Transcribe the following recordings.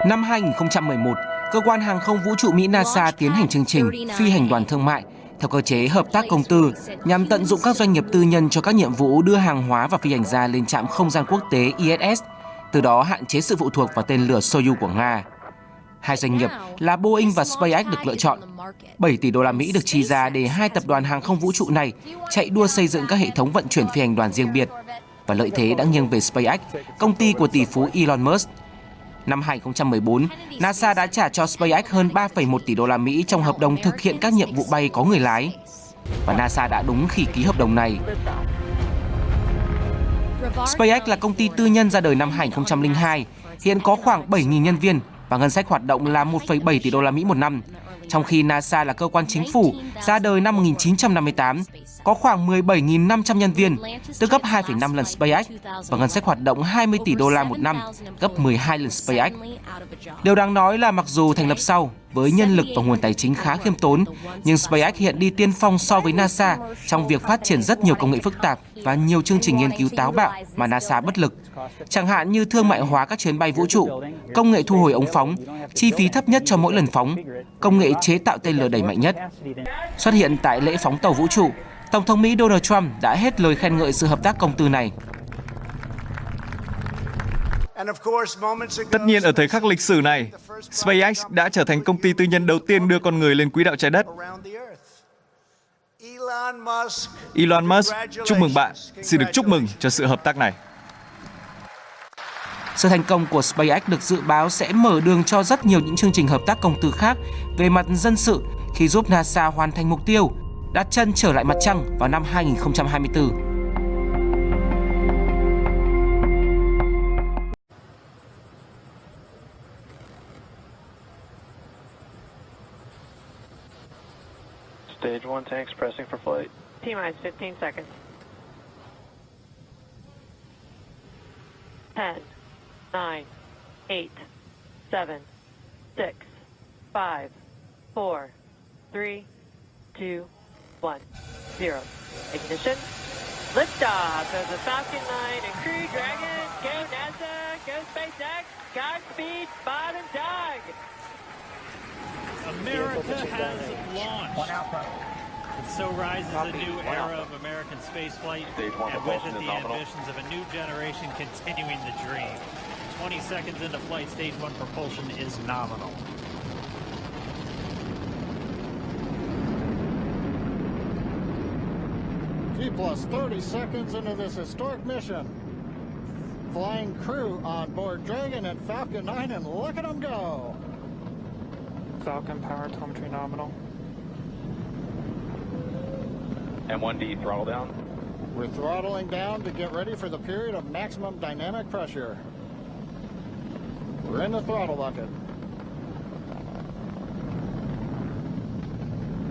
Năm 2011, cơ quan hàng không vũ trụ Mỹ NASA tiến hành chương trình phi hành đoàn thương mại theo cơ chế hợp tác công tư nhằm tận dụng các doanh nghiệp tư nhân cho các nhiệm vụ đưa hàng hóa và phi hành gia lên trạm không gian quốc tế ISS, từ đó hạn chế sự phụ thuộc vào tên lửa Soyuz của Nga. Hai doanh nghiệp là Boeing và SpaceX được lựa chọn. 7 tỷ đô la Mỹ được chi ra để hai tập đoàn hàng không vũ trụ này chạy đua xây dựng các hệ thống vận chuyển phi hành đoàn riêng biệt. Và lợi thế đã nghiêng về SpaceX, công ty của tỷ phú Elon Musk. Năm 2014, NASA đã trả cho SpaceX hơn 3,1 tỷ đô la Mỹ trong hợp đồng thực hiện các nhiệm vụ bay có người lái. Và NASA đã đúng khi ký hợp đồng này. SpaceX là công ty tư nhân ra đời năm 2002, hiện có khoảng 7.000 nhân viên và ngân sách hoạt động là 1,7 tỷ đô la Mỹ một năm. Trong khi NASA là cơ quan chính phủ, ra đời năm 1958, có khoảng 17.500 nhân viên, tức gấp 2,5 lần SpaceX, và ngân sách hoạt động 20 tỷ đô la một năm, gấp 12 lần SpaceX. Điều đáng nói là mặc dù thành lập sau, với nhân lực và nguồn tài chính khá khiêm tốn, nhưng SpaceX hiện đi tiên phong so với NASA trong việc phát triển rất nhiều công nghệ phức tạp và nhiều chương trình nghiên cứu táo bạo mà NASA bất lực. Chẳng hạn như thương mại hóa các chuyến bay vũ trụ, công nghệ thu hồi ống phóng, chi phí thấp nhất cho mỗi lần phóng, công nghệ chế tạo tên lửa đẩy mạnh nhất. Xuất hiện tại lễ phóng tàu vũ trụ, Tổng thống Mỹ Donald Trump đã hết lời khen ngợi sự hợp tác công tư này. Tất nhiên ở thời khắc lịch sử này, SpaceX đã trở thành công ty tư nhân đầu tiên đưa con người lên quỹ đạo trái đất. Elon Musk, chúc mừng bạn, xin được chúc mừng cho sự hợp tác này. Sự thành công của SpaceX được dự báo sẽ mở đường cho rất nhiều những chương trình hợp tác công tư khác về mặt dân sự khi giúp NASA hoàn thành mục tiêu đặt chân trở lại Mặt Trăng vào năm 2024. Stage 1 tanks pressing for flight. T-minus 15 seconds. 10, 9, 8, 7, 6, 5, 4, 3, 2, 1, 0. Ignition. Liftoff of the Falcon 9 and Crew Dragon. Go NASA, go SpaceX, Godspeed, Bob and Doug. America has launched. And so rises a new era of American spaceflight, and with it the ambitions of a new generation continuing the dream. 20 seconds into flight, stage 1 propulsion is nominal. T plus 30 seconds into this historic mission. Flying crew on board Dragon and Falcon 9, and look at them go. Falcon power telemetry nominal. M1D throttle down. We're throttling down to get ready for the period of maximum dynamic pressure. We're in the throttle bucket.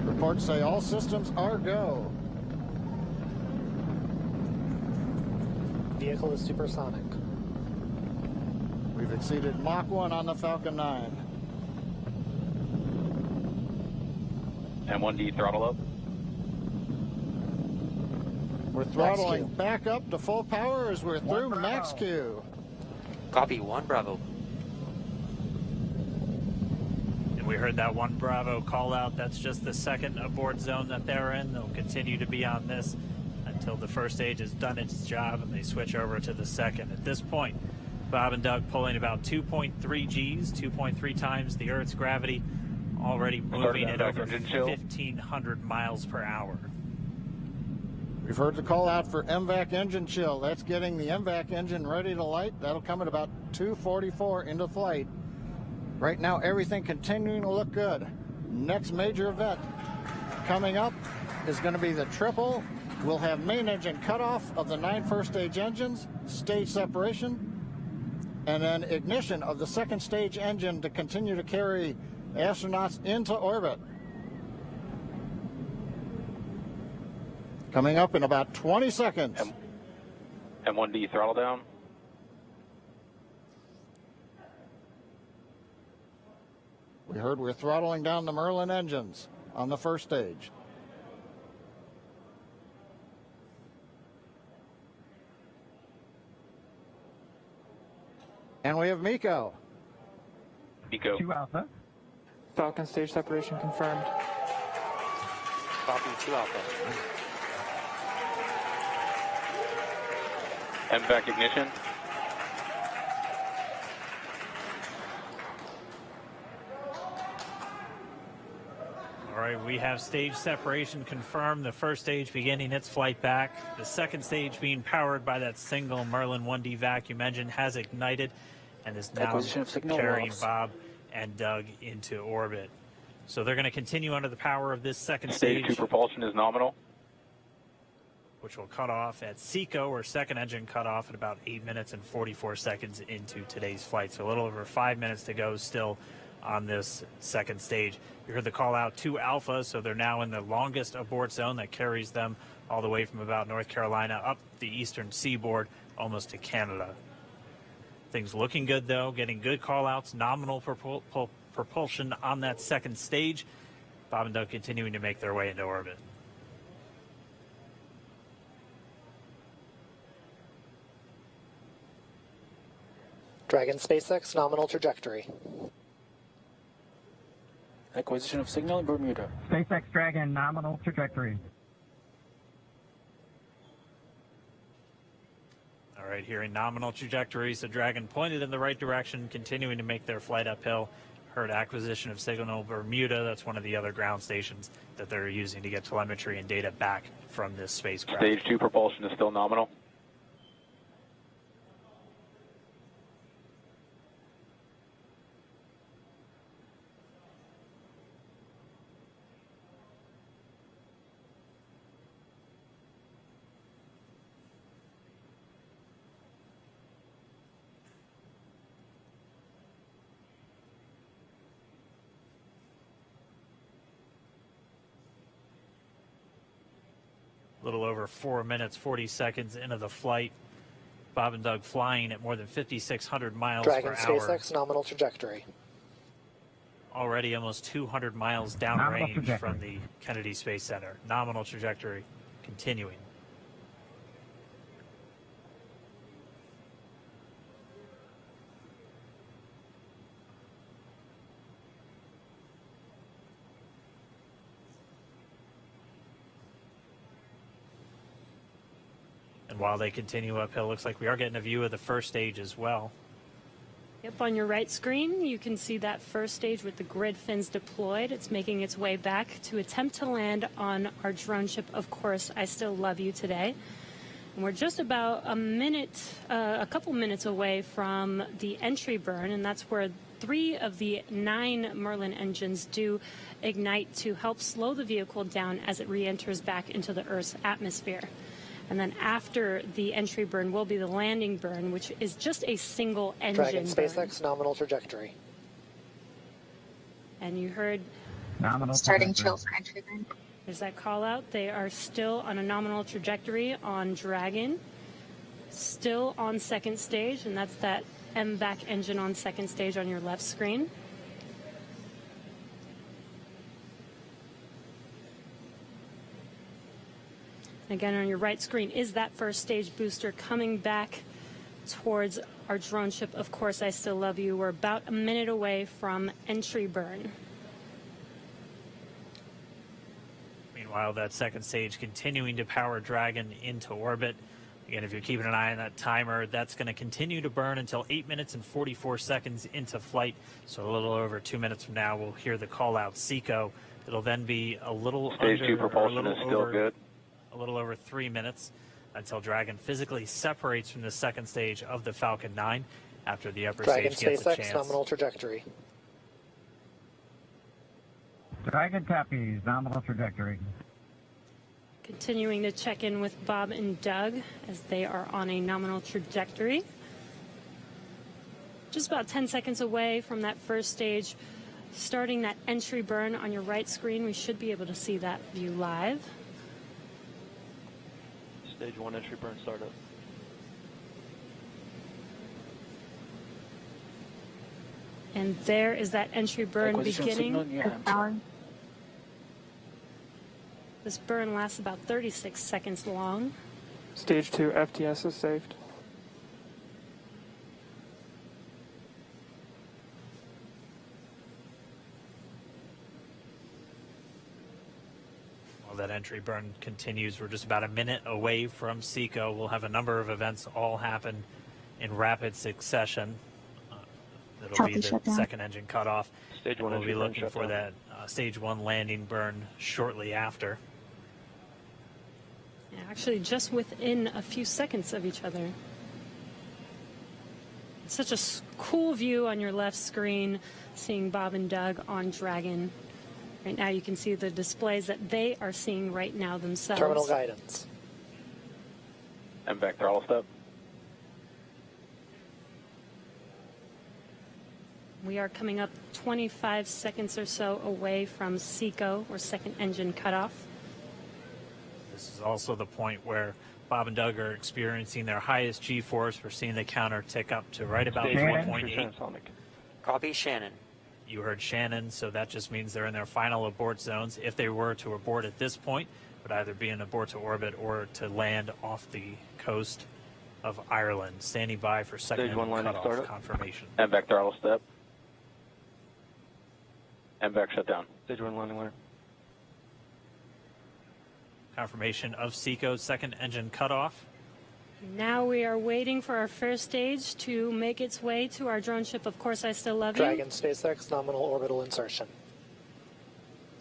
Reports say all systems are go. Vehicle is supersonic. We've exceeded Mach 1 on the Falcon 9. M1D throttle up. We're throttling back up to full power as we're through max Q. Copy, 1 Bravo. And we heard that 1 Bravo call out. That's just the second abort zone that they're in. They'll continue to be on this until the first stage has done its job and they switch over to the second. At this point, Bob and Doug pulling about 2.3 Gs, 2.3 times the Earth's gravity, already moving at over 1,500 miles per hour. We've heard the call out for MVAC engine chill. That's getting the MVAC engine ready to light. That'll come at about 2:44 into flight. Right now, everything continuing to look good. Next major event coming up is going to be the triple. We'll have main engine cutoff of the 9 first stage engines, stage separation, and then ignition of the second stage engine to continue to carry astronauts into orbit. Coming up in about 20 seconds. M1D throttle down. We heard we're throttling down the Merlin engines on the first stage. And we have MECO. Nico. 2 Alpha. Falcon stage separation confirmed. Copy 2 Alpha. MVAC ignition. All right, we have stage separation confirmed. The first stage beginning its flight back. The second stage being powered by that single Merlin 1D vacuum engine has ignited and is now carrying Bob and Doug into orbit. So they're going to continue under the power of this second Stage 2 stage, propulsion is nominal. which will cut off at SECO, or second engine cut off at about 8 minutes and 44 seconds into today's flight. So a little over 5 minutes to go still on this second stage. You heard the call out to Alpha, so they're now in the longest abort zone that carries them all the way from about North Carolina up the eastern seaboard almost to Canada. Things looking good though, getting good call outs, nominal propulsion on that second stage. Bob and Doug continuing to make their way into orbit. Dragon SpaceX nominal trajectory. Acquisition of signal in Bermuda. SpaceX Dragon nominal trajectory. All right, hearing nominal trajectories, the Dragon pointed in the right direction, continuing to make their flight uphill. Heard acquisition of signal Bermuda. That's one of the other ground stations that they're using to get telemetry and data back from this spacecraft. Stage 2 propulsion is still nominal. A little over 4 minutes, 40 seconds into the flight. Bob and Doug flying at more than 5,600 miles Dragon per hour. SpaceX nominal trajectory. Already almost 200 miles downrange from the Kennedy Space Center. Nominal trajectory continuing. And while they continue uphill, looks like we are getting a view of the first stage as well. Yep, on your right screen, you can see that first stage with the grid fins deployed. It's making its way back to attempt to land on our drone ship, Of Course, I Still Love You Today. And we're just about a couple minutes away from the entry burn, and that's where 3 of the 9 Merlin engines do ignite to help slow the vehicle down as it re-enters back into the Earth's atmosphere. And then after the entry burn will be the landing burn, which is just a single engine Dragon SpaceX burn. nominal trajectory. And you heard Nominal starting trajectory. chill for entry burn. there's that call out. They are still on a nominal trajectory on Dragon, still on second stage, and that's that MVAC engine on second stage on your left screen. Again, on your right screen is that first stage booster coming back towards our drone ship, Of Course, I Still Love You. We're about a minute away from entry burn. Meanwhile, that second stage continuing to power Dragon into orbit. Again, if you're keeping an eye on that timer, that's going to continue to burn until 8 minutes and 44 seconds into flight. So a little over 2 minutes from now, we'll hear the call out SECO. It'll then be a little Stage 2 propulsion is still good. A little over 3 minutes until Dragon physically separates from the second stage of the Falcon 9 after the upper Dragon stage gets a SpaceX chance. nominal trajectory. Dragon copies, nominal trajectory. Continuing to check in with Bob and Doug as they are on a nominal trajectory. Just about 10 seconds away from that first stage, starting that entry burn on your right screen. We should be able to see that view live. Stage 1 entry burn startup. And there is that entry burn beginning. This burn lasts about 36 seconds long. Stage 2 FTS is saved. that entry burn continues. We're just about a minute away from SECO. We'll have a number of events all happen in rapid succession. It'll be the second engine cutoff. Stage 1 we'll be entry burn looking shut for down. that stage 1 landing burn shortly after. Yeah, actually, just within a few seconds of each other. It's such a cool view on your left screen, seeing Bob and Doug on Dragon. Right now you can see the displays that they are seeing right now themselves. Terminal guidance. And back throttle step. We are coming up 25 seconds or so away from SECO, or second engine cutoff. This is also the point where Bob and Doug are experiencing their highest G-force. We're seeing the counter tick up to right about 4.8. Copy, Shannon. You heard Shannon, so that just means they're in their final abort zones. If they were to abort at this point, it would either be an abort to orbit or to land off the coast of Ireland. Standing by for second Stage 1 landing cutoff startup. confirmation. And back throttle step. And back shutdown. Stage 1 landing ladder. Confirmation of SECO's second engine cutoff. Now we are waiting for our first stage to make its way to our drone ship. Of course, I still love you. Dragon SpaceX nominal orbital insertion.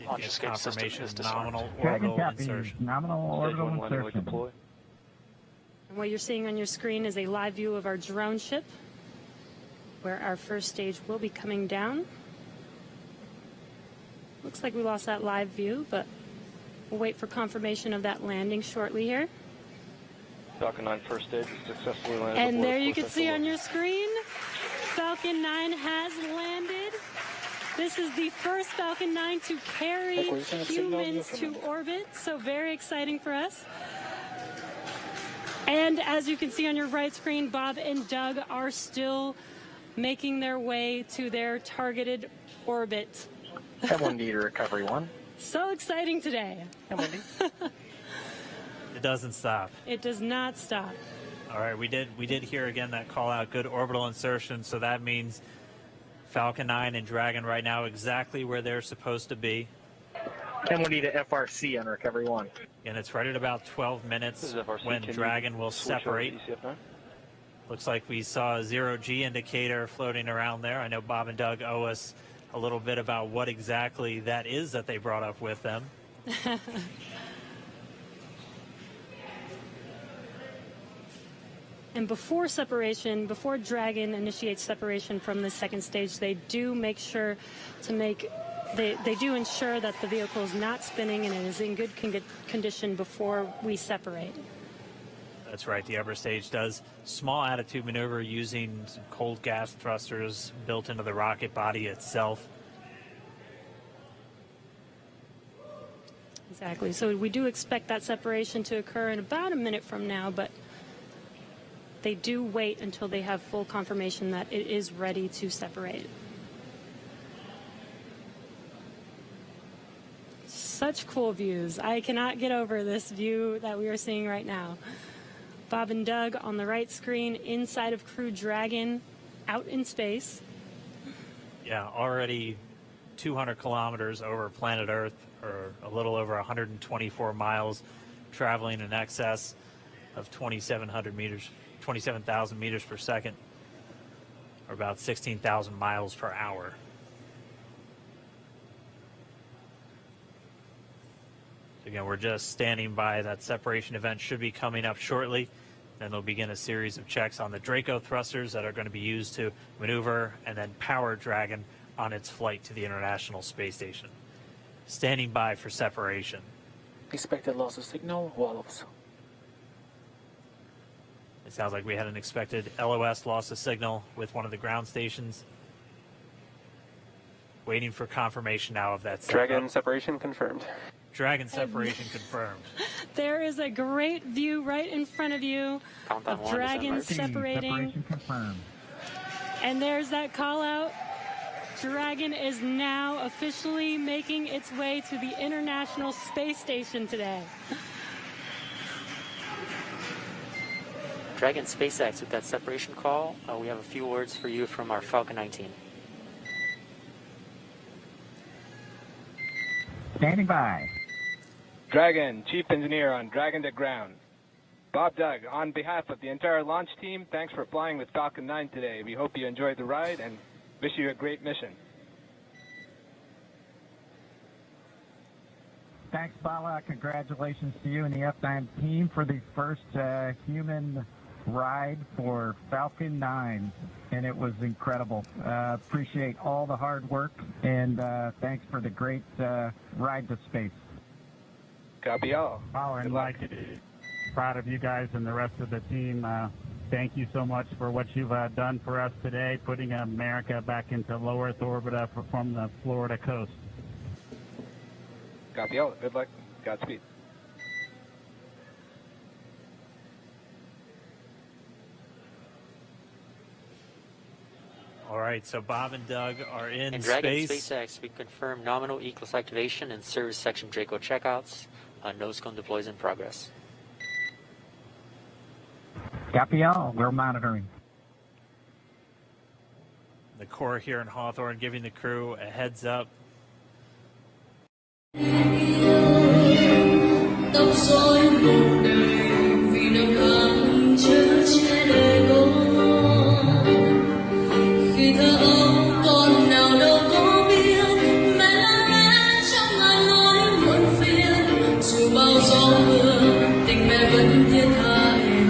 Launch escape confirmation, nominal Dragon orbital copies. insertion. Nominal orbital insertion. Deploy. And what you're seeing on your screen is a live view of our drone ship, where our first stage will be coming down. Looks like we lost that live view, but we'll wait for confirmation of that landing shortly here. Falcon 9 first stage is successfully landed. And there you can see on your screen, Falcon 9 has landed. This is the first Falcon 9 to carry humans to orbit, so very exciting for us. And as you can see on your right screen, Bob and Doug are still making their way to their targeted orbit. M1D to recovery 1. So exciting today. M1D. It doesn't stop. It does not stop. All right, we did hear again that call out, good orbital insertion, so that means Falcon 9 and Dragon right now exactly where they're supposed to be. M1D to FRC on recovery 1. And it's right at about 12 minutes when Dragon will separate. Looks like we saw a 0G indicator floating around there. I know Bob and Doug owe us a little bit about what exactly that is that they brought up with them. And before separation, before Dragon initiates separation from the second stage, they do make sure to they do ensure that the vehicle is not spinning and it is in good condition before we separate. That's right. The upper stage does small attitude maneuver using some cold gas thrusters built into the rocket body itself. Exactly. So we do expect that separation to occur in about a minute from now, but they do wait until they have full confirmation that it is ready to separate. Such cool views. I cannot get over this view that we are seeing right now. Bob and Doug on the right screen, inside of Crew Dragon, out in space. Yeah, already 200 kilometers over planet Earth, or a little over 124 miles, traveling in excess of 2,700 meters, 27,000 meters per second, or about 16,000 miles per hour. Again, we're just standing by. That separation event should be coming up shortly. Then they'll begin a series of checks on the Draco thrusters that are going to be used to maneuver and then power Dragon on its flight to the International Space Station. Standing by for separation. Expected loss of signal, wallows. It sounds like we had an expected LOS loss of signal with one of the ground stations. Waiting for confirmation now of that setup. Dragon separation confirmed. Dragon separation confirmed. There is a great view right in front of you of Dragon separating. Separation confirmed. And there's that call out. Dragon is now officially making its way to the International Space Station today. Dragon SpaceX with that separation call. We have a few words for you from our Falcon 19. Standing by. Dragon, Chief Engineer on Dragon to ground. Bob Doug, on behalf of the entire launch team, thanks for flying with Falcon 9 today. We hope you enjoyed the ride and wish you a great mission. Thanks, Bala. Congratulations to you and the F9 team for the first human ride for Falcon 9, and it was incredible. Appreciate all the hard work, and thanks for the great ride to space. Copy all. Wow, and like, proud of you guys and the rest of the team. Thank you so much for what you've done for us today, putting America back into low Earth orbit from the Florida coast. Copy all. Good luck. Godspeed. All right, so Bob and Doug are in Dragon space. SpaceX, we confirm nominal E-plus activation and service section Draco checkouts. Nose cone deploys in progress. Copy all. We're monitoring. The Corps here in Hawthorne giving the crew a heads up. Tóc rối một đời vì năm tháng chở che đời con. Khi thơ ấu con nào đâu có biết mẹ lặng lẽ trong ngàn nỗi muộn phiền. Dù bao gió mưa tình mẹ vẫn thiết tha em.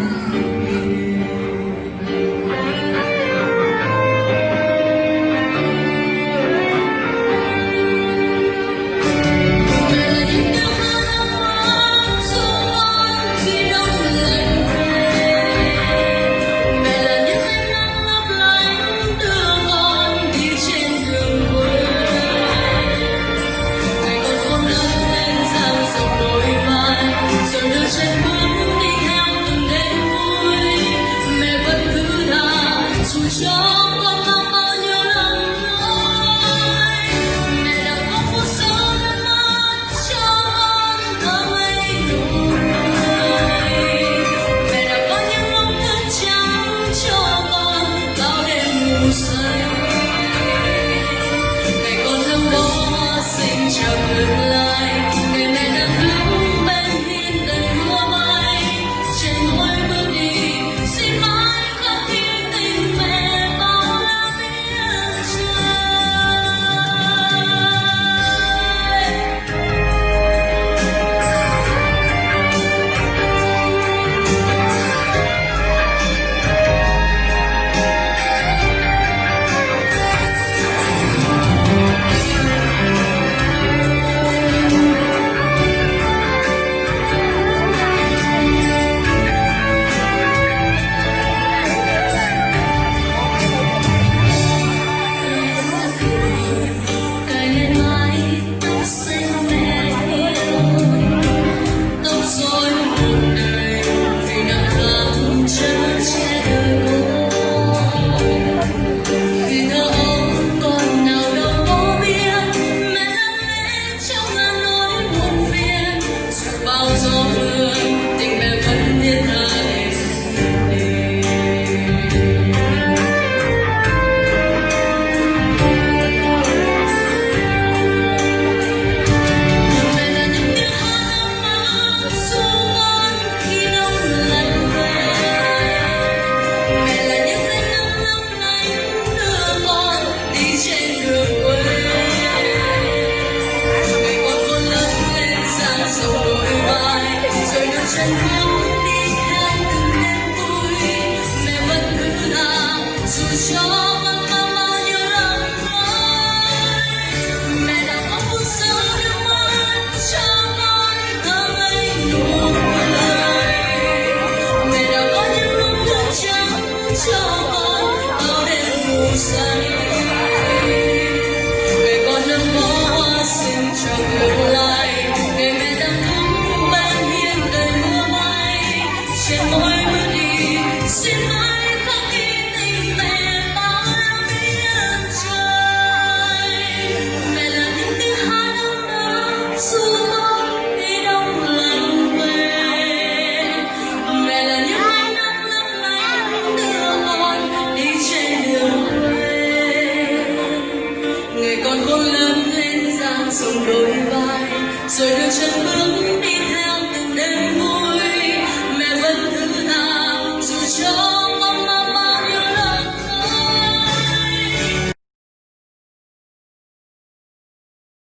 Rồi đưa chân bước